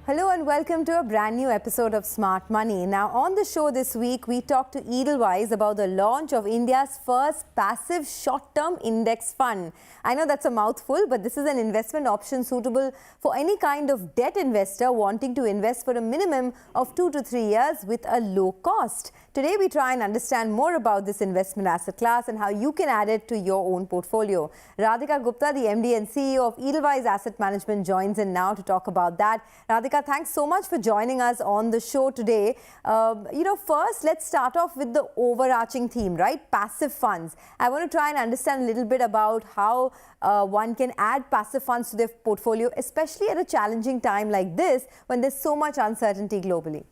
Hello and welcome to a brand new episode of Smart Money. Now on the show this week, we talked to Edelweiss about the launch of India's first passive short-term index fund. I know that's a mouthful, but this is an investment option suitable for any kind of debt investor wanting to invest for a minimum of 2 to 3 years with a low cost. Today we try and understand more about this investment asset class and how you can add it to your own portfolio. Radhika Gupta, the MD and CEO of Edelweiss Asset Management, joins in now to talk about that. Radhika, thanks so much for joining us on the show today. First, let's start off with the overarching theme, right? Passive funds. I want to try and understand a little bit about how one can add passive funds to their portfolio, especially at a challenging time like this when there's so much uncertainty globally.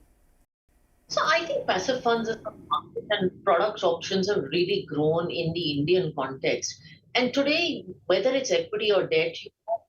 So I think passive funds as a market and product options have really grown in the Indian context. And today, whether it's equity or debt, you have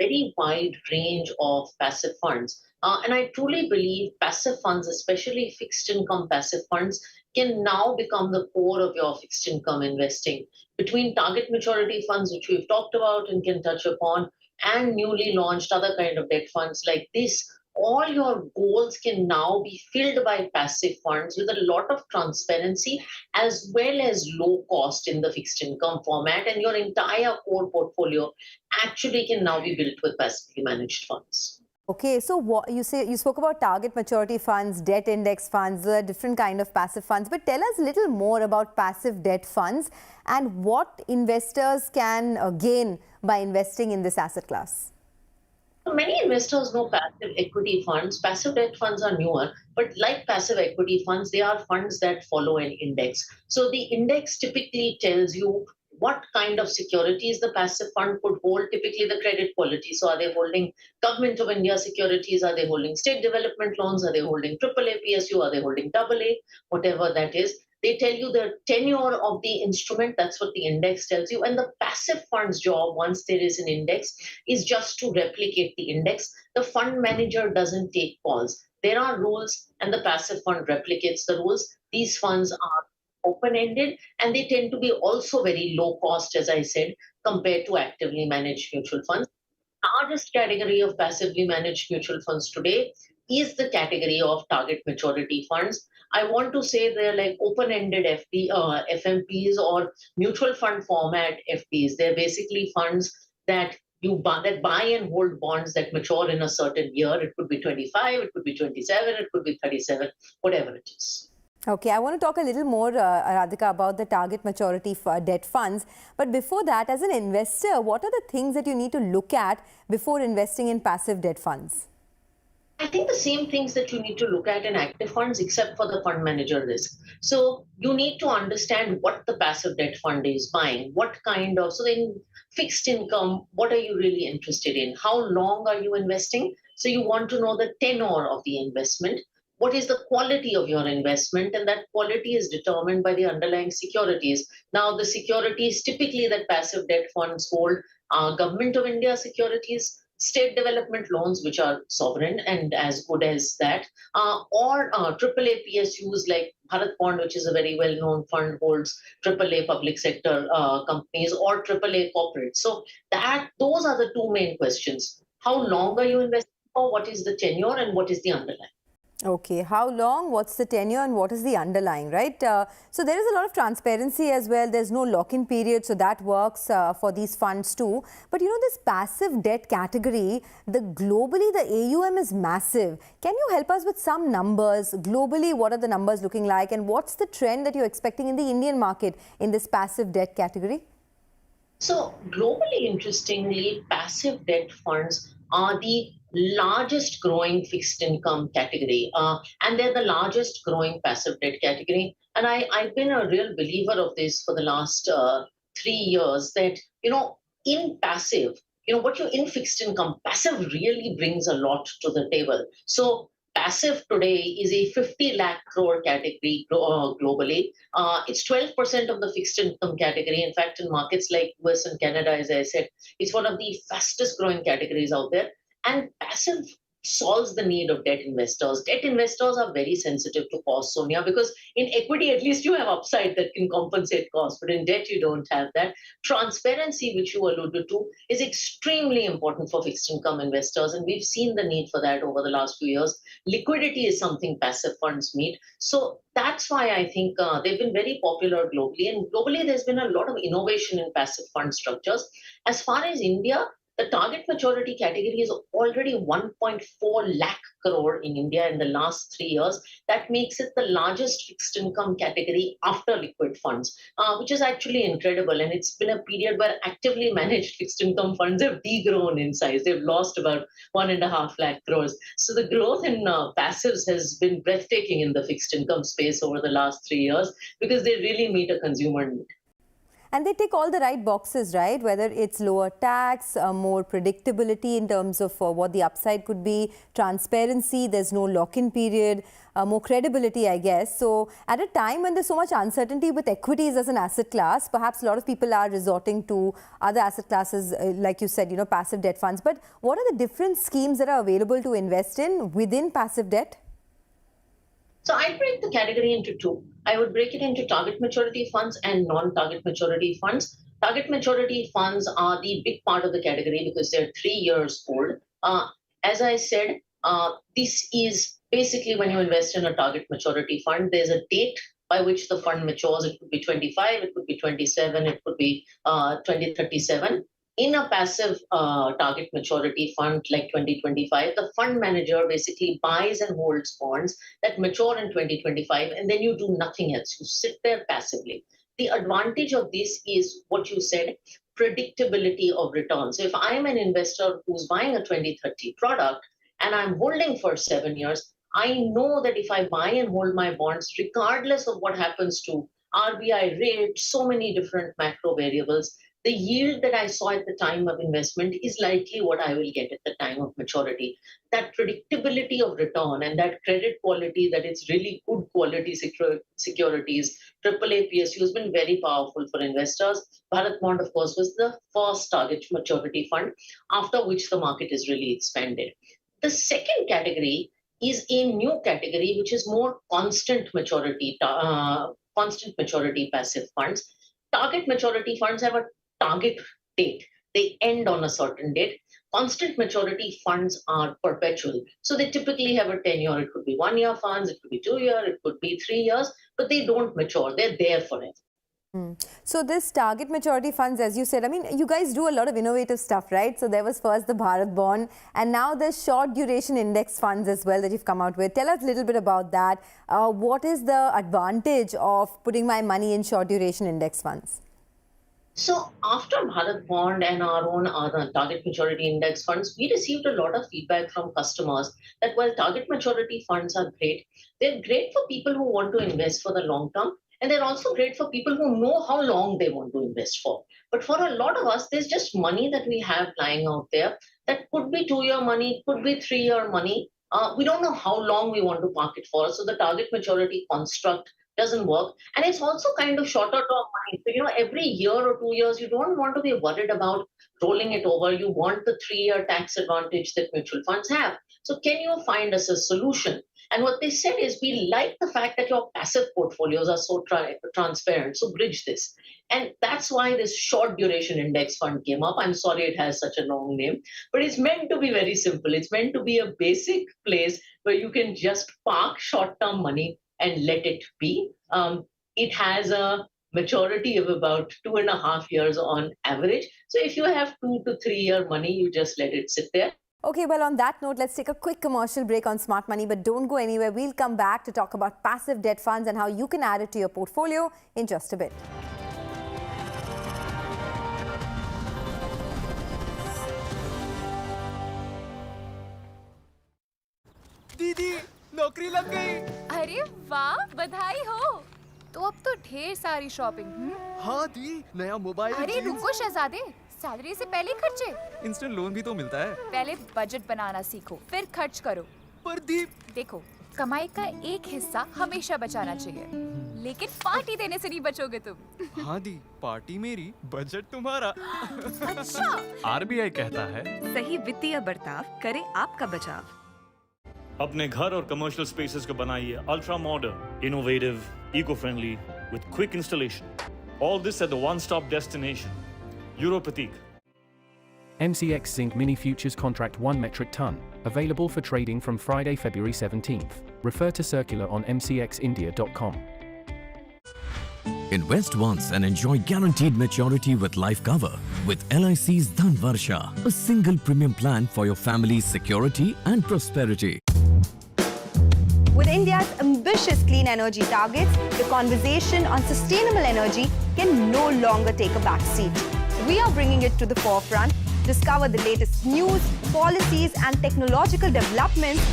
a very wide range of passive funds. And I truly believe passive funds, especially fixed income passive funds, can now become the core of your fixed income investing. Between target maturity funds, which we've talked about and can touch upon, and newly launched other kind of debt funds like this, all your goals can now be filled by passive funds with a lot of transparency as well as low cost in the fixed income format, and your entire core portfolio actually can now be built with passively managed funds. Okay, so what you spoke about target maturity funds, debt index funds, different kind of passive funds, but tell us a little more about passive debt funds and what investors can gain by investing in this asset class. Many investors know passive equity funds. Passive debt funds are newer, but like passive equity funds, they are funds that follow an index. So the index typically tells you what kind of securities the passive fund could hold, typically the credit quality. So are they holding Government of India securities? Are they holding state development loans? Are they holding AAA PSU? Are they holding AA? Whatever that is. They tell you the tenure of the instrument. That's what the index tells you. And the passive fund's job, once there is an index, is just to replicate the index. The fund manager doesn't take calls. There are rules, and the passive fund replicates the rules. These funds are open-ended, and they tend to be also very low cost, as I said, compared to actively managed mutual funds. The largest category of passively managed mutual funds today is the category of target maturity funds. I want to say they're like open-ended FMPs or mutual fund format FPs. They're basically funds that buy and hold bonds that mature in a certain year. It could be 25, it could be 27, it could be 37, whatever it is. Okay, I want to talk a little more, Radhika, about the target maturity debt funds. But before that, as an investor, what are the things that you need to look at before investing in passive debt funds? I think the same things that you need to look at in active funds, except for the fund manager risk. So you need to understand what the passive debt fund is buying, what kind of, so in fixed income, what are you really interested in? How long are you investing? So you want to know the tenure of the investment. What is the quality of your investment? And that quality is determined by the underlying securities. Now, the securities typically that passive debt funds hold are Government of India securities, state development loans, which are sovereign and as good as that, or AAA PSUs like Bharat Bond, which is a very well-known fund, holds AAA public sector companies or AAA corporates. So those are the two main questions. How long are you investing for? What is the tenure and what is the underlying? Okay, how long, what's the tenure and what is the underlying, right? So there is a lot of transparency as well. There's no lock-in period, so that works for these funds too. But you know, this passive debt category, globally the AUM is massive. Can you help us with some numbers? Globally, what are the numbers looking like, and what's the trend that you're expecting in the Indian market in this passive debt category? So globally, interestingly, passive debt funds are the largest growing fixed income category, and they're the largest growing passive debt category. And I've been a real believer of this for the last 3 years, that, in passive, in fixed income, passive really brings a lot to the table. So passive today is a 50 lakh crore category globally. It's 12% of the fixed income category. In fact, in markets like US and Canada, as I said, it's one of the fastest growing categories out there. And passive solves the need of debt investors. Debt investors are very sensitive to cost, Sonia, because in equity, at least you have upside that can compensate cost, but in debt, you don't have that. Transparency, which you alluded to, is extremely important for fixed income investors, and we've seen the need for that over the last few years. Liquidity is something passive funds meet. So that's why I think they've been very popular globally, and globally, there's been a lot of innovation in passive fund structures. As far as India, the target maturity category is already 1.4 lakh crore in India in the last 3 years. That makes it the largest fixed income category after liquid funds, which is actually incredible. And it's been a period where actively managed fixed income funds have degrown in size. They've lost about 1.5 lakh crores. So the growth in passives has been breathtaking in the fixed income space over the last 3 years because they really meet a consumer need. And they tick all the right boxes, right? Whether it's lower tax, more predictability in terms of what the upside could be, transparency, there's no lock-in period, more credibility, I guess. So at a time when there's so much uncertainty with equities as an asset class, perhaps a lot of people are resorting to other asset classes, like you said, passive debt funds. But what are the different schemes that are available to invest in within passive debt? So I break the category into two. I would break it into target maturity funds and non-target maturity funds. Target maturity funds are the big part of the category because they're 3 years old. As I said, this is basically when you invest in a target maturity fund, there's a date by which the fund matures. It could be 25, it could be 27, it could be 2037. In a passive target maturity fund like 2025, the fund manager basically buys and holds bonds that mature in 2025, and then you do nothing else. You sit there passively. The advantage of this is what you said, predictability of return. So if I'm an investor who's buying a 2030 product and I'm holding for 7 years, I know that if I buy and hold my bonds, regardless of what happens to RBI rate, so many different macro variables, the yield that I saw at the time of investment is likely what I will get at the time of maturity. That predictability of return and that credit quality, that it's really good quality securities, AAA PSU has been very powerful for investors. Bharat Bond, of course, was the first target maturity fund, after which the market is really expanded. The second category is a new category, which is more constant maturity passive funds. Target maturity funds have a target date. They end on a certain date. Constant maturity funds are perpetual. So they typically have a tenure. It could be 1 year funds, it could be 2 year, it could be 3 years, but they don't mature. They're there forever. So this target maturity funds, as you said, I mean, you guys do a lot of innovative stuff, right? So there was first the Bharat Bond, and now there's short duration index funds as well that you've come out with. Tell us a little bit about that. What is the advantage of putting my money in short duration index funds? So after Bharat Bond and our own target maturity index funds, we received a lot of feedback from customers that while target maturity funds are great, they're great for people who want to invest for the long term. And they're also great for people who know how long they want to invest for. But for a lot of us, there's just money that we have lying out there that could be 2 year money, could be 3 year money. We don't know how long we want to park it for. So the target maturity construct doesn't work. And it's also kind of shorter term money. So, every year or 2 years, you don't want to be worried about rolling it over. You want the 3 year tax advantage that mutual funds have. So can you find us a solution? And what they said is, we like the fact that your passive portfolios are so transparent. So bridge this. And that's why this short duration index fund came up. I'm sorry it has such a long name, but it's meant to be very simple. It's meant to be a basic place where you can just park short term money and let it be. It has a maturity of about 2.5 years on average. So if you have 2 to 3 year money, you just let it sit there. Okay, well, on that note, let's take a quick commercial break on Smart Money, but don't go anywhere. We'll come back to talk about passive debt funds and how you can add it to your portfolio in just a bit. दीदी, नौकरी लग गई। अरे वाह, बधाई हो। तो अब तो ढेर सारी शॉपिंग। हाँ दी, नया मोबाइल। अरे रुको शहजादे, सैलरी से पहले खर्चे। इंस्टेंट लोन भी तो मिलता है। पहले बजट बनाना सीखो, फिर खर्च करो। पर दी, देखो, कमाई का एक हिस्सा हमेशा बचाना चाहिए, लेकिन पार्टी देने से नहीं बचोगे तुम। हाँ दी, पार्टी मेरी, बजट तुम्हारा। अच्छा। आरबीआई कहता है, सही वित्तीय बर्ताव करे आपका बचाव। अपने घर और कमर्शियल स्पेसेस को बनाइए ultra modern, innovative, eco friendly with quick installation. All this at the one-stop destination. Europatik. MCX Zinc Mini Futures Contract 1 metric ton, available for trading from Friday, February 17th. Refer to circular on mcxindia.com. Invest once and enjoy guaranteed maturity with life cover with LIC's Dhan Varsha, a single premium plan for your family's security and prosperity. With India's ambitious clean energy targets, the conversation on sustainable energy can no longer take a back seat. We are bringing it to the forefront. Discover the latest news, policies and technological developments.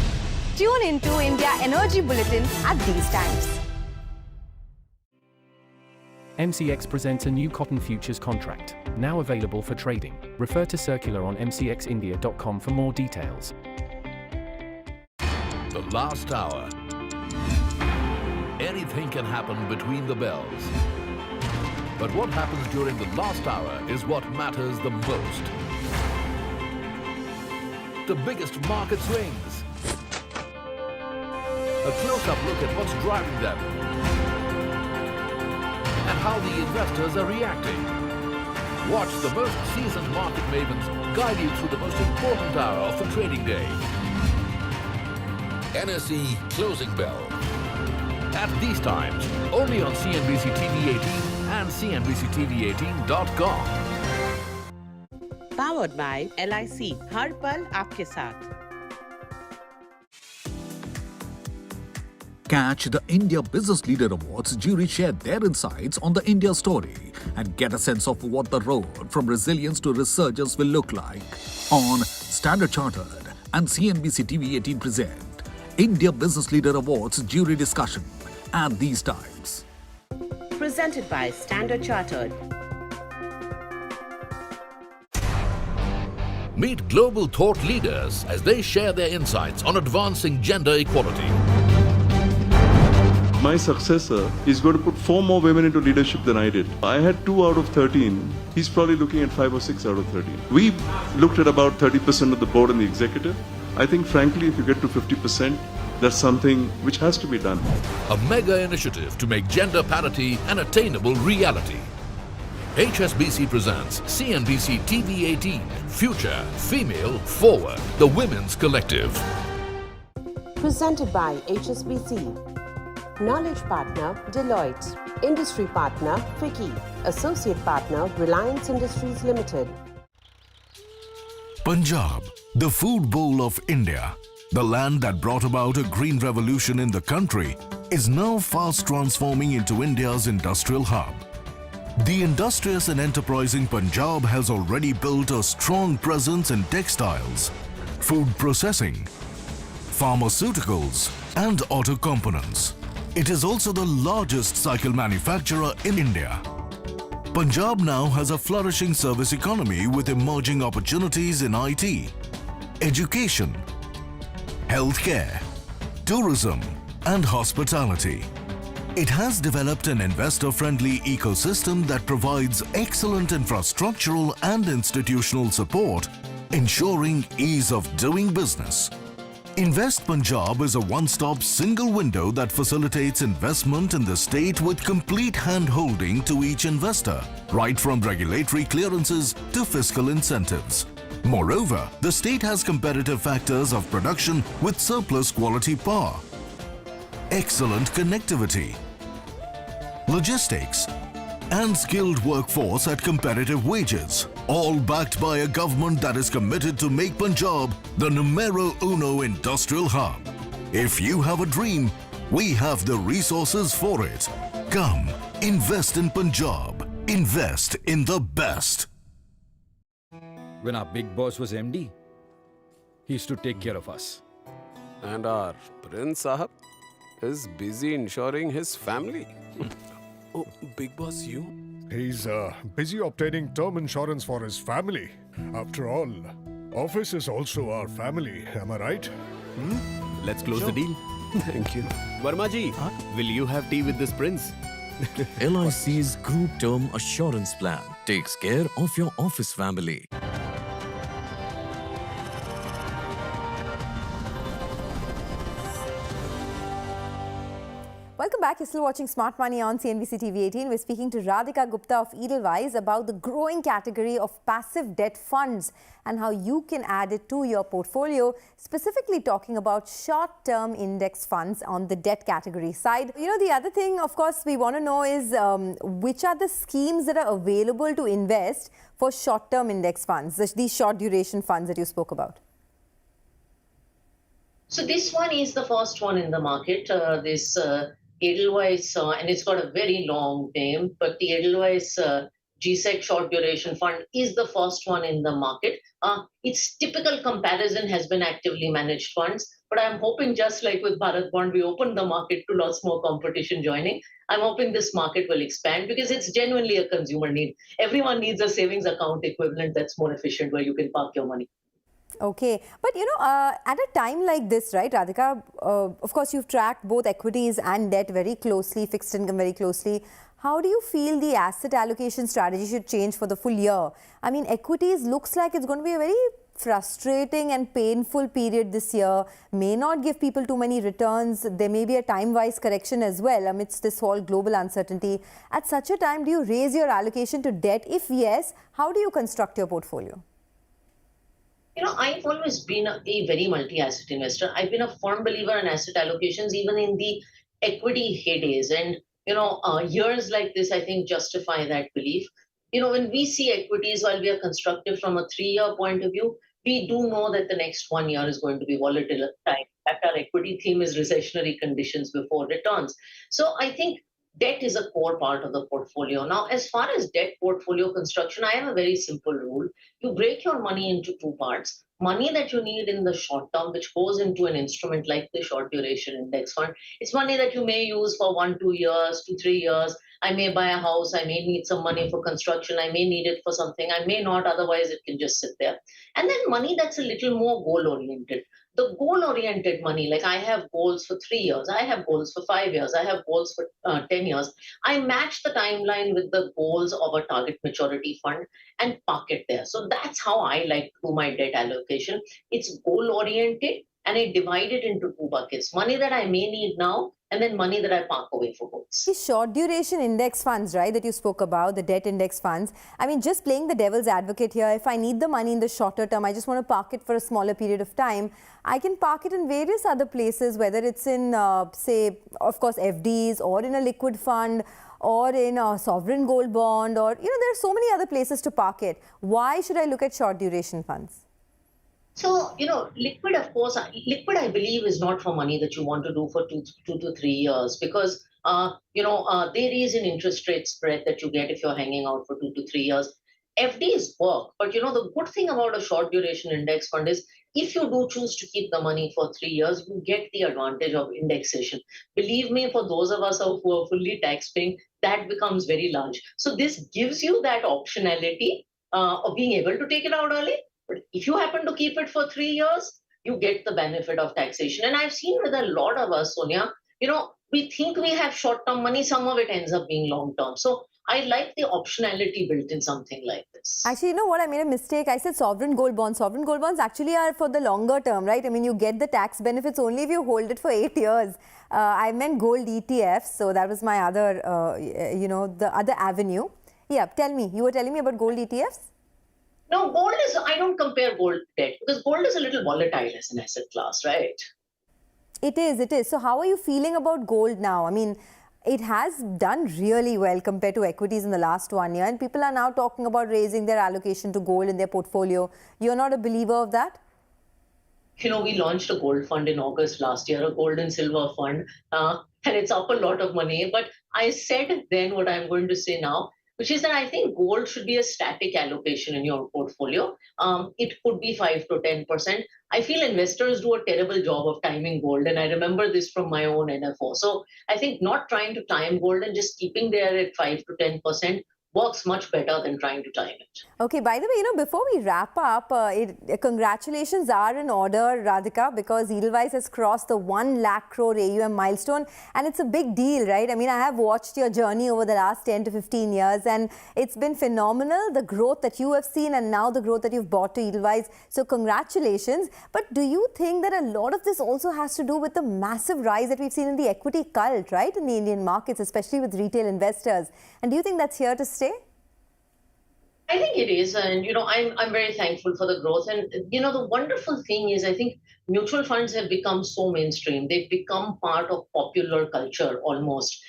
Tune into India Energy Bulletin at these times. MCX presents a new cotton futures contract, now available for trading. Refer to circular on mcxindia.com for more details. The last hour. Anything can happen between the bells. But what happens during the last hour is what matters the most. The biggest market swings. A close-up look at what's driving them. And how the investors are reacting. Watch the most seasoned market mavens guide you through the most important hour of the trading day. NSE Closing Bell. At these times, only on CNBC-TV18 and CNBC-TV18.com. Powered by LIC. हर पल आपके साथ. Catch the India Business Leader Awards. Jury share their insights on the India story and get a sense of what the road from resilience to resurgence will look like on Standard Chartered and CNBC TV18 present India Business Leader Awards jury discussion at these times. Presented by Standard Chartered. Meet global thought leaders as they share their insights on advancing gender equality. My successor is going to put 4 more women into leadership than I did. I had 2 out of 13. He's probably looking at 5 or 6 out of 13. We looked at about 30% of the board and the executive. I think, frankly, if you get to 50%, that's something which has to be done. A mega initiative to make gender parity an attainable reality. HSBC presents CNBC TV18 Future Female Forward, the Women's Collective. Presented by HSBC. Knowledge Partner, Deloitte. Industry Partner, FICCI. Associate Partner, Reliance Industries Limited. Punjab, the food bowl of India, the land that brought about a green revolution in the country, is now fast transforming into India's industrial hub. The industrious and enterprising Punjab has already built a strong presence in textiles, food processing, pharmaceuticals, and auto components. It is also the largest cycle manufacturer in India. Punjab now has a flourishing service economy with emerging opportunities in IT, education, healthcare, tourism, and hospitality. It has developed an investor-friendly ecosystem that provides excellent infrastructural and institutional support, ensuring ease of doing business. Invest Punjab is a one-stop single window that facilitates investment in the state with complete hand-holding to each investor, right from regulatory clearances to fiscal incentives. Moreover, the state has competitive factors of production with surplus quality power, excellent connectivity, logistics, and skilled workforce at competitive wages, all backed by a government that is committed to make Punjab the numero uno industrial hub. If you have a dream, we have the resources for it. Come, invest in Punjab. Invest in the best. When our big boss was MD, he used to take care of us. And our Prince Sahab is busy ensuring his family. Oh, big boss, you? He's busy obtaining term insurance for his family. After all, office is also our family. Am I right? Let's close the deal. Thank you. Verma ji, will you have tea with this prince? LIC's Group Term Assurance Plan takes care of your office family. back. You're still watching Smart Money on CNBC TV18. We're speaking to Radhika Gupta of Edelweiss about the growing category of passive debt funds and how you can add it to your portfolio, specifically talking about short-term index funds on the debt category side. You know, the other thing, of course, we want to know is which are the schemes that are available to invest for short-term index funds, these short duration funds that you spoke about? So this one is the first one in the market, this Edelweiss, and it's got a very long name, but the Edelweiss GSEC short duration fund is the first one in the market. Its typical comparison has been actively managed funds, but I'm hoping just like with Bharat Bond, we opened the market to lots more competition joining. I'm hoping this market will expand because it's genuinely a consumer need. Everyone needs a savings account equivalent that's more efficient where you can park your money. Okay, but you know, at a time like this, right, Radhika, of course, you've tracked both equities and debt very closely, fixed income very closely. How do you feel the asset allocation strategy should change for the full year? I mean, equities looks like it's going to be a very frustrating and painful period this year, may not give people too many returns. There may be a time-wise correction as well amidst this whole global uncertainty. At such a time, do you raise your allocation to debt? If yes, how do you construct your portfolio? You know, I've always been a very multi-asset investor. I've been a firm believer in asset allocations, even in the equity heydays. And, you know, years like this, I think, justify that belief. You know, when we see equities, while we are constructive from a 3-year point of view, we do know that the next 1 year is going to be volatile at time. In fact, our equity theme is recessionary conditions before returns. So I think debt is a core part of the portfolio. Now, as far as debt portfolio construction, I have a very simple rule. You break your money into two parts. Money that you need in the short term, which goes into an instrument like the short duration index fund. It's money that you may use for 1, 2 years, 2, 3 years. I may buy a house. I may need some money for construction. I may need it for something. I may not. Otherwise, it can just sit there. And then money that's a little more goal-oriented. The goal-oriented money, like I have goals for 3 years, I have goals for 5 years, I have goals for 10 years. I match the timeline with the goals of a target maturity fund and park it there. So that's how I like to do my debt allocation. It's goal-oriented and I divide it into two buckets. Money that I may need now and then money that I park away for goals. These short duration index funds, right, that you spoke about, the debt index funds. I mean, just playing the devil's advocate here, if I need the money in the shorter term, I just want to park it for a smaller period of time, I can park it in various other places, whether it's in, say, of course, FDs or in a liquid fund or in a sovereign gold bond or, you know, there are so many other places to park it. Why should I look at short duration funds? So, you know, liquid, of course, liquid, I believe, is not for money that you want to do for 2 to 3 years because, there is an interest rate spread that you get if you're hanging out for 2 to 3 years. FDs work, but, you know, the good thing about a short duration index fund is if you do choose to keep the money for 3 years, you get the advantage of indexation. Believe me, for those of us who are fully tax paying, that becomes very large. So this gives you that optionality of being able to take it out early. But if you happen to keep it for 3 years, you get the benefit of taxation. And I've seen with a lot of us, Sonia, you know, we think we have short-term money, some of it ends up being long-term. So I like the optionality built in something like this. Actually, you know what? I made a mistake. I said sovereign gold bonds. Sovereign gold bonds actually are for the longer term, right? I mean, you get the tax benefits only if you hold it for 8 years. I meant gold ETFs. So that was my other, the other avenue. Yeah, tell me. You were telling me about gold ETFs? No, gold is, I don't compare gold to debt because gold is a little volatile as an asset class, right? It is. So how are you feeling about gold now? I mean, it has done really well compared to equities in the last 1 year and people are now talking about raising their allocation to gold in their portfolio. You're not a believer of that? You know, we launched a gold fund in August last year, a gold and silver fund, and it's up a lot of money. But I said then what I'm going to say now, which is that I think gold should be a static allocation in your portfolio. It could be 5 to 10%. I feel investors do a terrible job of timing gold, and I remember this from my own NFO. So I think not trying to time gold and just keeping there at 5 to 10% works much better than trying to time it. Okay, by the way, before we wrap up, congratulations are in order, Radhika, because Edelweiss has crossed the 1 lakh crore AUM milestone, and it's a big deal, right? I mean, I have watched your journey over the last 10 to 15 years, and it's been phenomenal, the growth that you have seen and now the growth that you've brought to Edelweiss. So congratulations. But do you think that a lot of this also has to do with the massive rise that we've seen in the equity cult, right, in the Indian markets, especially with retail investors? And do you think that's here to stay? I think it is, and I'm very thankful for the growth. And the wonderful thing is, I think mutual funds have become so mainstream. They've become part of popular culture almost.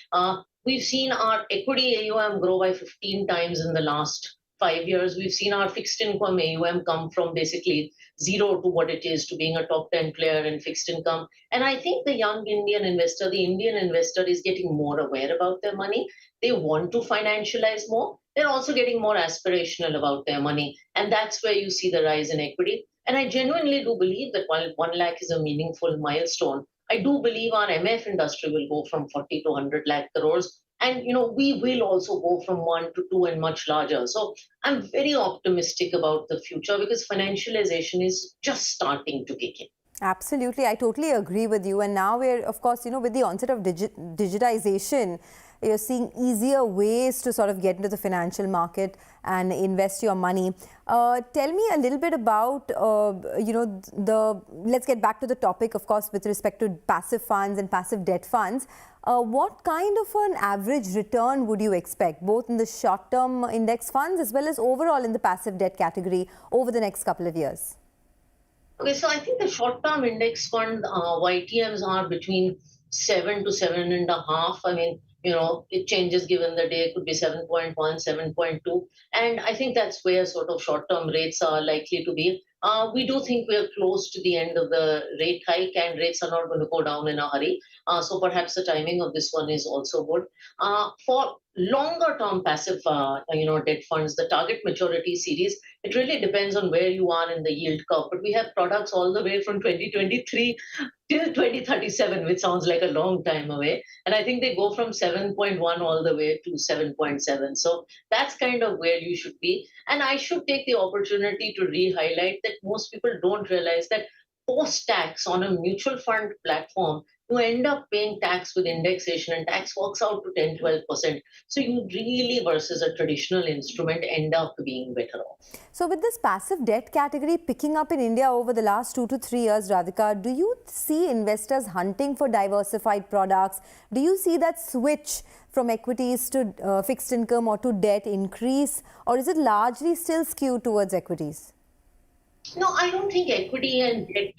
We've seen our equity AUM grow by 15 times in the last 5 years. We've seen our fixed income AUM come from basically zero to what it is to being a top 10 player in fixed income. And I think the young Indian investor, the Indian investor, is getting more aware about their money. They want to financialize more. They're also getting more aspirational about their money. And that's where you see the rise in equity. And I genuinely do believe that while 1 lakh is a meaningful milestone, I do believe our MF industry will go from 40 to 100 lakh crores. And, we will also go from 1 to 2 and much larger. So I'm very optimistic about the future because financialization is just starting to kick in. Absolutely. I totally agree with you. And now we're, of course, with the onset of digitization, you're seeing easier ways to sort of get into the financial market and invest your money. Tell me a little bit about, let's get back to the topic, of course, with respect to passive funds and passive debt funds. What kind of an average return would you expect, both in the short-term index funds as well as overall in the passive debt category over the next couple of years? Okay, so I think the short-term index fund YTMs are between 7 to 7.5. I mean, it changes given the day. It could be 7.1, 7.2. And I think that's where sort of short-term rates are likely to be. We do think we're close to the end of the rate hike and rates are not going to go down in a hurry. So perhaps the timing of this one is also good. For longer-term passive, debt funds, the target maturity series, it really depends on where you are in the yield curve. But we have products all the way from 2023 till 2037, which sounds like a long time away. And I think they go from 7.1 all the way to 7.7. So that's kind of where you should be. And I should take the opportunity to re-highlight that most people don't realize that post-tax on a mutual fund platform, you end up paying tax with indexation and tax works out to 10-12%. So you really, versus a traditional instrument, end up being better off. So with this passive debt category picking up in India over the last 2 to 3 years, Radhika, do you see investors hunting for diversified products? Do you see that switch from equities to fixed income or to debt increase? Or is it largely still skewed towards equities? No, I don't think equity and debt,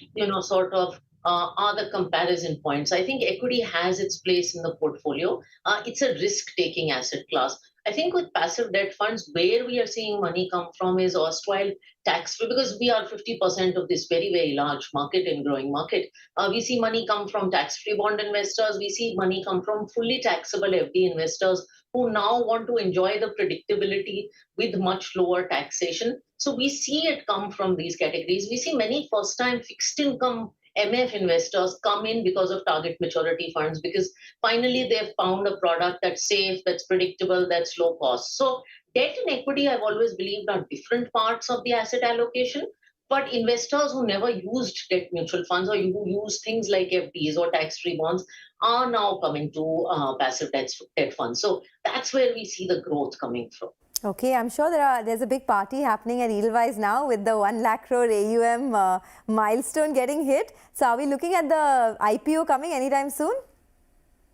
are the comparison points. I think equity has its place in the portfolio. It's a risk-taking asset class. I think with passive debt funds, where we are seeing money come from is erstwhile tax-free, because we are 50% of this very, very large market and growing market. We see money come from tax-free bond investors. We see money come from fully taxable FD investors who now want to enjoy the predictability with much lower taxation. So we see it come from these categories. We see many first-time fixed income MF investors come in because of target maturity funds, because finally they've found a product that's safe, that's predictable, that's low cost. So debt and equity, I've always believed, are different parts of the asset allocation. But investors who never used debt mutual funds or who use things like FDs or tax-free bonds are now coming to passive debt funds. So that's where we see the growth coming from. Okay, I'm sure there's a big party happening at Edelweiss now with the 1 lakh crore AUM milestone getting hit. So are we looking at the IPO coming anytime soon?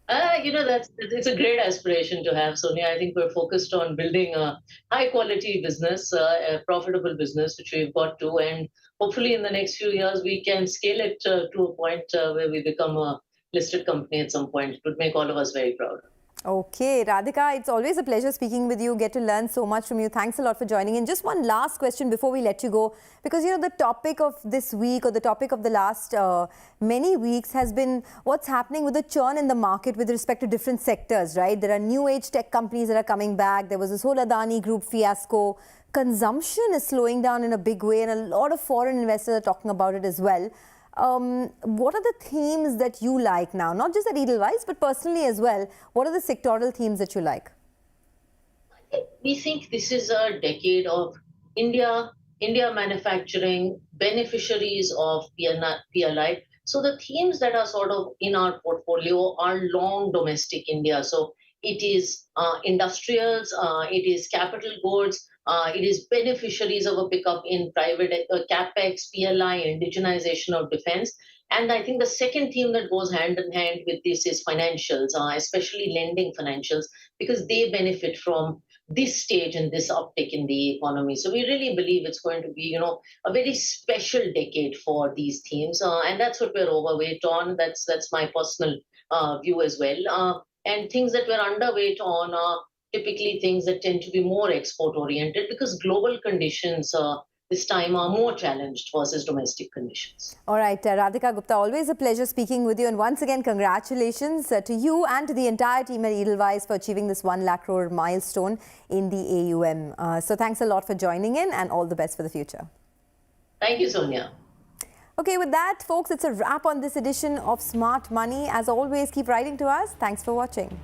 It's a great aspiration to have, Sonia. I think we're focused on building a high-quality business, a profitable business, which we've got to. And hopefully in the next few years, we can scale it to a point where we become a listed company at some point. It would make all of us very proud. Okay, Radhika, it's always a pleasure speaking with you. Get to learn so much from you. Thanks a lot for joining in. Just one last question before we let you go, because the topic of this week, or the topic of the last many weeks, has been what's happening with the churn in the market with respect to different sectors, right? There are new age tech companies that are coming back. There was this whole Adani Group fiasco. Consumption is slowing down in a big way, and a lot of foreign investors are talking about it as well. What are the themes that you like now? Not just at Edelweiss, but personally as well. What are the sectoral themes that you like? We think this is a decade of India, India manufacturing, beneficiaries of PLI. So the themes that are sort of in our portfolio are long domestic India. So it is industrials, it is capital goods, it is beneficiaries of a pickup in private capex, PLI, indigenization of defense. And I think the second theme that goes hand in hand with this is financials, especially lending financials, because they benefit from this stage and this uptick in the economy. So we really believe it's going to be, a very special decade for these themes, and that's what we're overweight on. That's my personal view as well. And things that we're underweight on are typically things that tend to be more export oriented because global conditions this time are more challenged versus domestic conditions. All right, Radhika Gupta, always a pleasure speaking with you. And once again, congratulations to you and to the entire team at Edelweiss for achieving this 1 lakh crore milestone in the AUM. So thanks a lot for joining in and all the best for the future. Thank you, Sonia. Okay, with that, folks, it's a wrap on this edition of Smart Money. As always, keep writing to us. Thanks for watching.